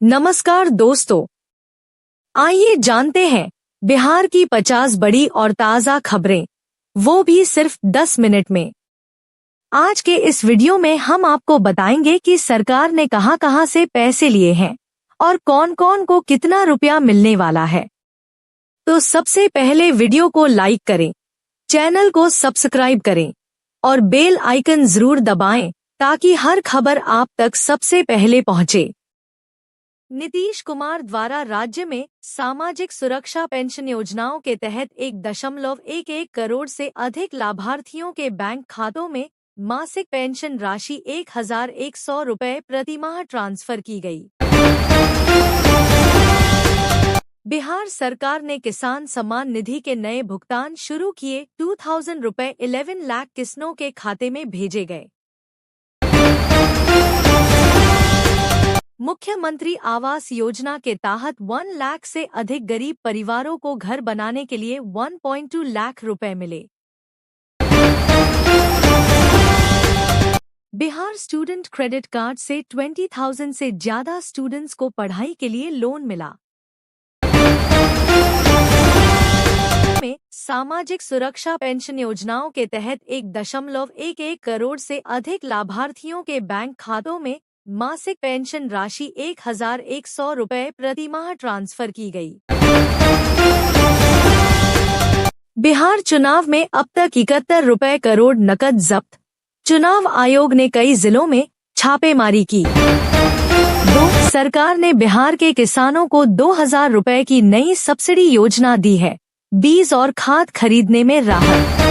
नमस्कार दोस्तों, आइए जानते हैं बिहार की 50 बड़ी और ताज़ा खबरें, वो भी सिर्फ 10 मिनट में। आज के इस वीडियो में हम आपको बताएंगे कि सरकार ने कहां-कहां से पैसे लिए हैं और कौन-कौन को कितना रुपया मिलने वाला है। तो सबसे पहले वीडियो को लाइक करें, चैनल को सब्सक्राइब करें और बेल आइकन जरूर दबाएं ताकि हर खबर आप तक सबसे पहले पहुंचे। नीतीश कुमार द्वारा राज्य में सामाजिक सुरक्षा पेंशन योजनाओं के तहत 1.11 करोड़ से अधिक लाभार्थियों के बैंक खातों में मासिक पेंशन राशि 1,100 रुपये प्रतिमाह ट्रांसफर की गई। बिहार सरकार ने किसान सम्मान निधि के नए भुगतान शुरू किए। 2,000 रुपये 11 लाख किसानों के खाते में भेजे गए। मुख्यमंत्री आवास योजना के तहत 1 लाख से अधिक गरीब परिवारों को घर बनाने के लिए 1.2 लाख रुपए मिले। बिहार स्टूडेंट क्रेडिट कार्ड से 20,000 से ज्यादा स्टूडेंट्स को पढ़ाई के लिए लोन मिला। में सामाजिक सुरक्षा पेंशन योजनाओं के तहत 1.11 करोड़ से अधिक लाभार्थियों के बैंक खातों में मासिक पेंशन राशि 1,100 रुपये प्रतिमाह ट्रांसफर की गई। बिहार चुनाव में अब तक 71 रुपये करोड़ नकद जब्त। चुनाव आयोग ने कई जिलों में छापेमारी की। सरकार ने बिहार के किसानों को 2,000 रुपये की नई सब्सिडी योजना दी है। बीज और खाद खरीदने में राहत।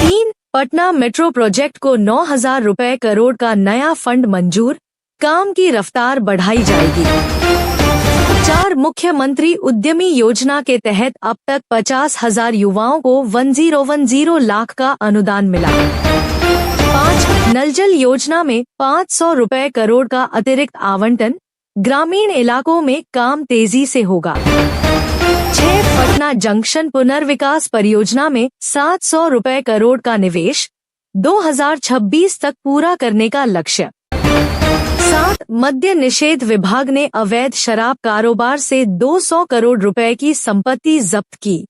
3. पटना मेट्रो प्रोजेक्ट को 9,000 रुपये करोड़ का नया फंड मंजूर, काम की रफ्तार बढ़ाई जाएगी। 4. मुख्यमंत्री उद्यमी योजना के तहत अब तक 50,000 युवाओं को 1010 लाख का अनुदान मिला। 5. नल जल योजना में 500 रुपये करोड़ का अतिरिक्त आवंटन, ग्रामीण इलाकों में काम तेजी से होगा। 6. पटना जंक्शन पुनर्विकास परियोजना में 700 रुपये करोड़ का निवेश, 2026 तक पूरा करने का लक्ष्य। 7. मद्य निषेध विभाग ने अवैध शराब कारोबार से 200 करोड़ रुपए की संपत्ति जब्त की।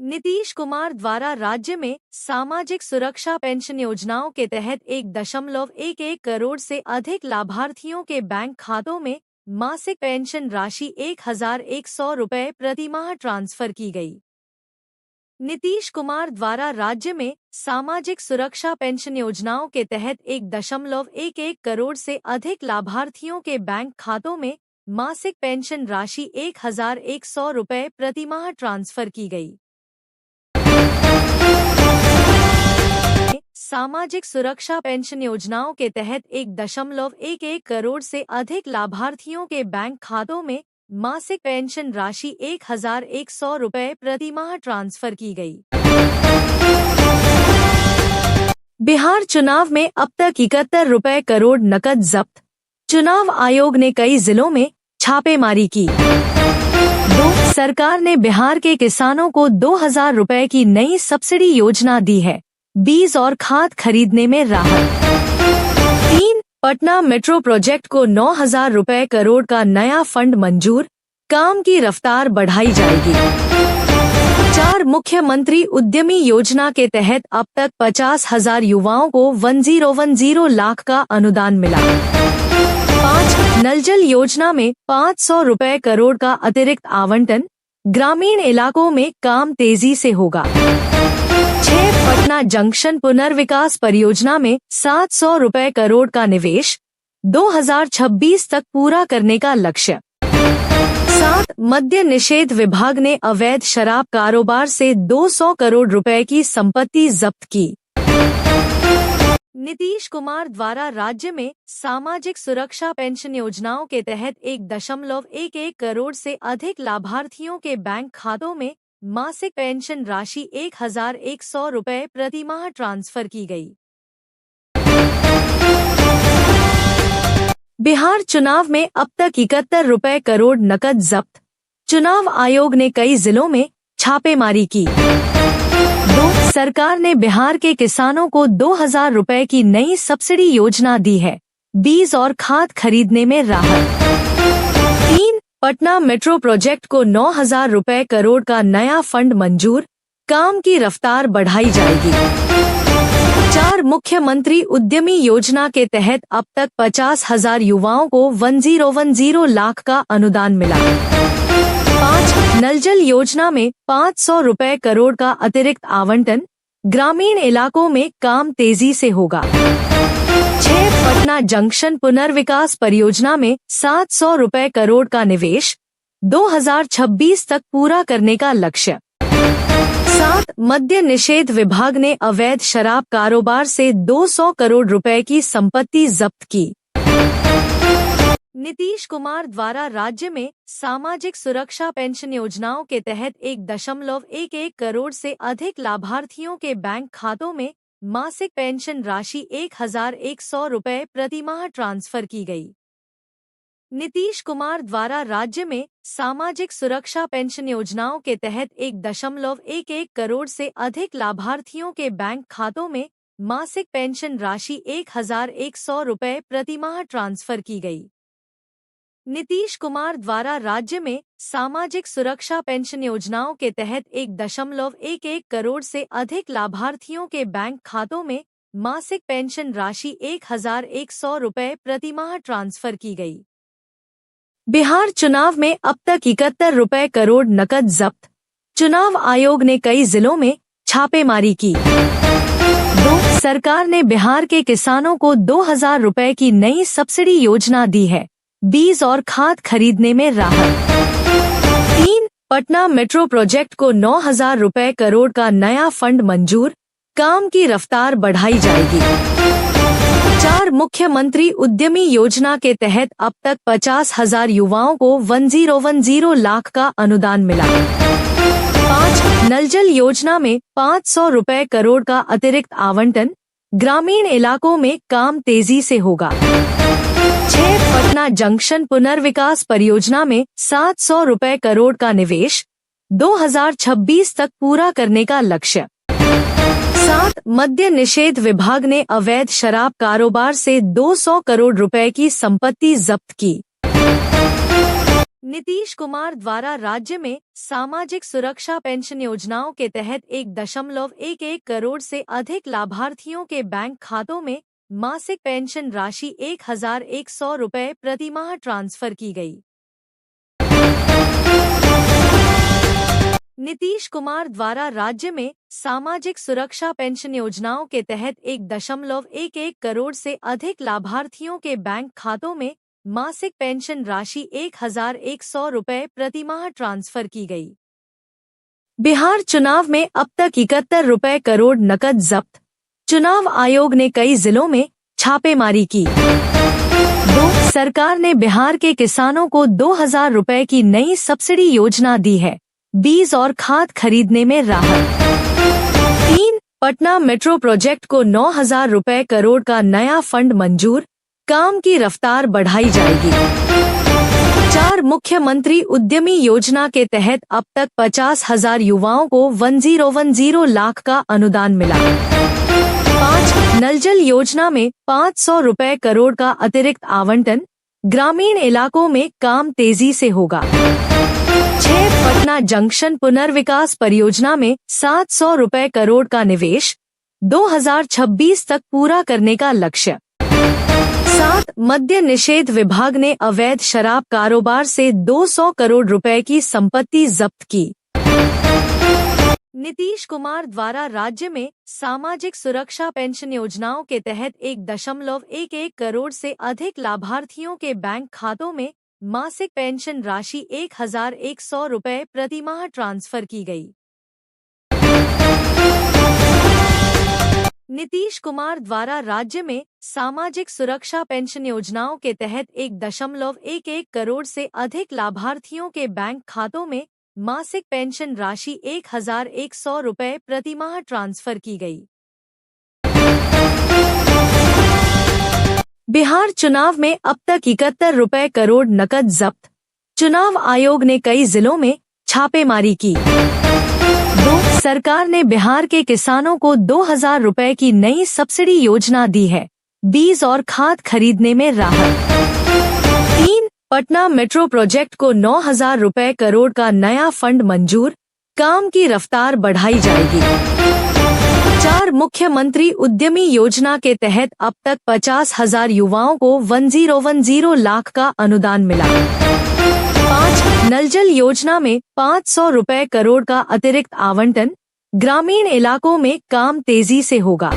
नीतीश कुमार द्वारा राज्य में सामाजिक सुरक्षा पेंशन योजनाओं के तहत 1.11 करोड़ से अधिक लाभार्थियों के बैंक खातों में मासिक पेंशन राशि 1,100 रुपये प्रतिमाह ट्रांसफर की गई। नीतीश कुमार द्वारा राज्य में सामाजिक सुरक्षा पेंशन योजनाओं के तहत 1.11 करोड़ से अधिक लाभार्थियों के बैंक खातों में मासिक पेंशन राशि 1,100 रुपये प्रतिमाह ट्रांसफर की गई। सामाजिक सुरक्षा पेंशन योजनाओं के तहत 1.11 करोड़ से अधिक लाभार्थियों के बैंक खातों में मासिक पेंशन राशि 1,100 रुपये प्रतिमाह ट्रांसफर की गई। बिहार चुनाव में अब तक 71 रुपये करोड़ नकद जब्त। चुनाव आयोग ने कई जिलों में छापेमारी की। 2. सरकार ने बिहार के किसानों को 2,000 रुपये की नई सब्सिडी योजना दी है। बीज और खाद खरीदने में राहत। 3. पटना मेट्रो प्रोजेक्ट को 9,000 रुपये करोड़ का नया फंड मंजूर, काम की रफ्तार बढ़ाई जाएगी। 4. मुख्यमंत्री उद्यमी योजना के तहत अब तक 50,000 युवाओं को 1010 लाख का अनुदान मिला। 5. नल जल योजना में 500 रुपये करोड़ का अतिरिक्त आवंटन, ग्रामीण इलाकों में काम तेजी से होगा। 6. पटना जंक्शन पुनर्विकास परियोजना में 700 रुपये करोड़ का निवेश, 2026 तक पूरा करने का लक्ष्य। 7. मद्य निषेध विभाग ने अवैध शराब कारोबार से 200 करोड़ रुपए की संपत्ति जब्त की। नीतीश कुमार द्वारा राज्य में सामाजिक सुरक्षा पेंशन योजनाओं के तहत 1.11 करोड़ से अधिक लाभार्थियों के बैंक खातों में मासिक पेंशन राशि 1,100 रुपये प्रतिमाह ट्रांसफर की गई। बिहार चुनाव में अब तक 71 रुपये करोड़ नकद जब्त। चुनाव आयोग ने कई जिलों में छापेमारी की। 2. सरकार ने बिहार के किसानों को 2,000 रुपये की नई सब्सिडी योजना दी है। बीज और खाद खरीदने में राहत। 3. पटना मेट्रो प्रोजेक्ट को 9,000 रुपए करोड़ का नया फंड मंजूर, काम की रफ्तार बढ़ाई जाएगी। 4. मुख्यमंत्री उद्यमी योजना के तहत अब तक 50,000 युवाओं को 1010 लाख का अनुदान मिला। 5. नल जल योजना में 500 रुपए करोड़ का अतिरिक्त आवंटन, ग्रामीण इलाकों में काम तेजी से होगा। 6. पटना जंक्शन पुनर्विकास परियोजना में 700 रुपए करोड़ का निवेश, 2026 तक पूरा करने का लक्ष्य। 7. मद्य निषेध विभाग ने अवैध शराब कारोबार से 200 करोड़ रुपए की संपत्ति जब्त की। नीतीश कुमार द्वारा राज्य में सामाजिक सुरक्षा पेंशन योजनाओं के तहत 1.11 करोड़ से अधिक लाभार्थियों के बैंक खातों में मासिक पेंशन राशि 1,100 रुपए प्रतिमाह ट्रांसफर की गई। नीतीश कुमार द्वारा राज्य में सामाजिक सुरक्षा पेंशन योजनाओं के तहत 1.11 करोड़ से अधिक लाभार्थियों के बैंक खातों में मासिक पेंशन राशि 1,100 रुपए प्रतिमाह ट्रांसफर की गई। नीतीश कुमार द्वारा राज्य में सामाजिक सुरक्षा पेंशन योजनाओं के तहत 1.11 करोड़ से अधिक लाभार्थियों के बैंक खातों में मासिक पेंशन राशि 1,100 रुपए प्रतिमाह ट्रांसफर की गई। बिहार चुनाव में अब तक 71 रुपए करोड़ नकद जब्त, चुनाव आयोग ने कई जिलों में छापेमारी की। 2. सरकार ने बिहार के किसानों को 2,000 रुपए की नई सब्सिडी योजना दी है, बीज और खाद खरीदने में राहत। 3. पटना मेट्रो प्रोजेक्ट को 9,000 रुपए करोड़ का नया फंड मंजूर, काम की रफ्तार बढ़ाई जाएगी। 4. मुख्यमंत्री उद्यमी योजना के तहत अब तक 50,000 युवाओं को 1010 लाख का अनुदान मिला। 5. नल जल योजना में 500 रुपए करोड़ का अतिरिक्त आवंटन, ग्रामीण इलाकों में काम तेजी से होगा। 6. पटना जंक्शन पुनर्विकास परियोजना में 700 रुपए करोड़ का निवेश, 2026 तक पूरा करने का लक्ष्य। 7. मद्य निषेध विभाग ने अवैध शराब कारोबार से 200 करोड़ रुपए की संपत्ति जब्त की। नीतीश कुमार द्वारा राज्य में सामाजिक सुरक्षा पेंशन योजनाओं के तहत 1.11 करोड़ से अधिक लाभार्थियों के बैंक खातों में मासिक पेंशन राशि 1,100 रुपए प्रतिमाह ट्रांसफर की गई। नीतीश कुमार द्वारा राज्य में सामाजिक सुरक्षा पेंशन योजनाओं के तहत 1.11 करोड़ से अधिक लाभार्थियों के बैंक खातों में मासिक पेंशन राशि 1,100 रुपए प्रतिमाह ट्रांसफर की गई। बिहार चुनाव में अब तक 71 रुपए करोड़ नकद जब्त, चुनाव आयोग ने कई जिलों में छापेमारी की। 2. सरकार ने बिहार के किसानों को 2,000 रुपए की नई सब्सिडी योजना दी है, बीज और खाद खरीदने में राहत। 3. पटना मेट्रो प्रोजेक्ट को 9,000 रुपए करोड़ का नया फंड मंजूर, काम की रफ्तार बढ़ाई जाएगी। 4. मुख्यमंत्री उद्यमी योजना के तहत अब तक 50,000 युवाओं को 1010 लाख का अनुदान मिला। 5. नल जल योजना में 500 रुपए करोड़ का अतिरिक्त आवंटन, ग्रामीण इलाकों में काम तेजी से होगा। 6. पटना जंक्शन पुनर्विकास परियोजना में 700 रुपए करोड़ का निवेश, 2026 तक पूरा करने का लक्ष्य। 7. मद्य निषेध विभाग ने अवैध शराब कारोबार से 200 करोड़ रुपए की संपत्ति जब्त की। नीतीश कुमार द्वारा राज्य में सामाजिक सुरक्षा पेंशन योजनाओं के तहत 1.11 करोड़ से अधिक लाभार्थियों के बैंक खातों में मासिक पेंशन राशि 1,100 रुपए प्रतिमाह ट्रांसफर की गई। नीतीश कुमार द्वारा राज्य में सामाजिक सुरक्षा पेंशन योजनाओं के तहत 1.11 करोड़ से अधिक लाभार्थियों के बैंक खातों में मासिक पेंशन राशि 1,100 रुपए प्रतिमाह ट्रांसफर की गई। बिहार चुनाव में अब तक 71 रुपए करोड़ नकद जब्त, चुनाव आयोग ने कई जिलों में छापेमारी की। 2. सरकार ने बिहार के किसानों को 2,000 रुपए की नई सब्सिडी योजना दी है, बीज और खाद खरीदने में राहत। 3. पटना मेट्रो प्रोजेक्ट को 9,000 रुपए करोड़ का नया फंड मंजूर, काम की रफ्तार बढ़ाई जाएगी। 4. मुख्यमंत्री उद्यमी योजना के तहत अब तक 50,000 युवाओं को 1010 लाख का अनुदान मिला। 5. नल जल योजना में 500 रुपए करोड़ का अतिरिक्त आवंटन, ग्रामीण इलाकों में काम तेजी से होगा।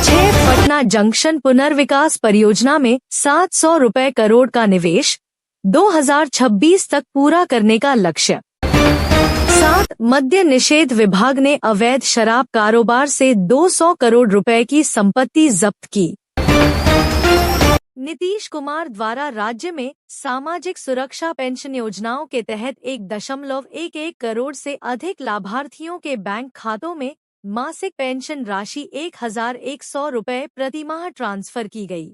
6. पटना जंक्शन पुनर्विकास परियोजना में 700 रुपए करोड़ का निवेश, 2026 तक पूरा करने का लक्ष्य। 7. मद्य निषेध विभाग ने अवैध शराब कारोबार से 200 करोड़ रुपए की संपत्ति जब्त की। नीतीश कुमार द्वारा राज्य में सामाजिक सुरक्षा पेंशन योजनाओं के तहत 1.11 करोड़ से अधिक लाभार्थियों के बैंक खातों में मासिक पेंशन राशि 1,100 रुपए प्रतिमाह ट्रांसफर की गई।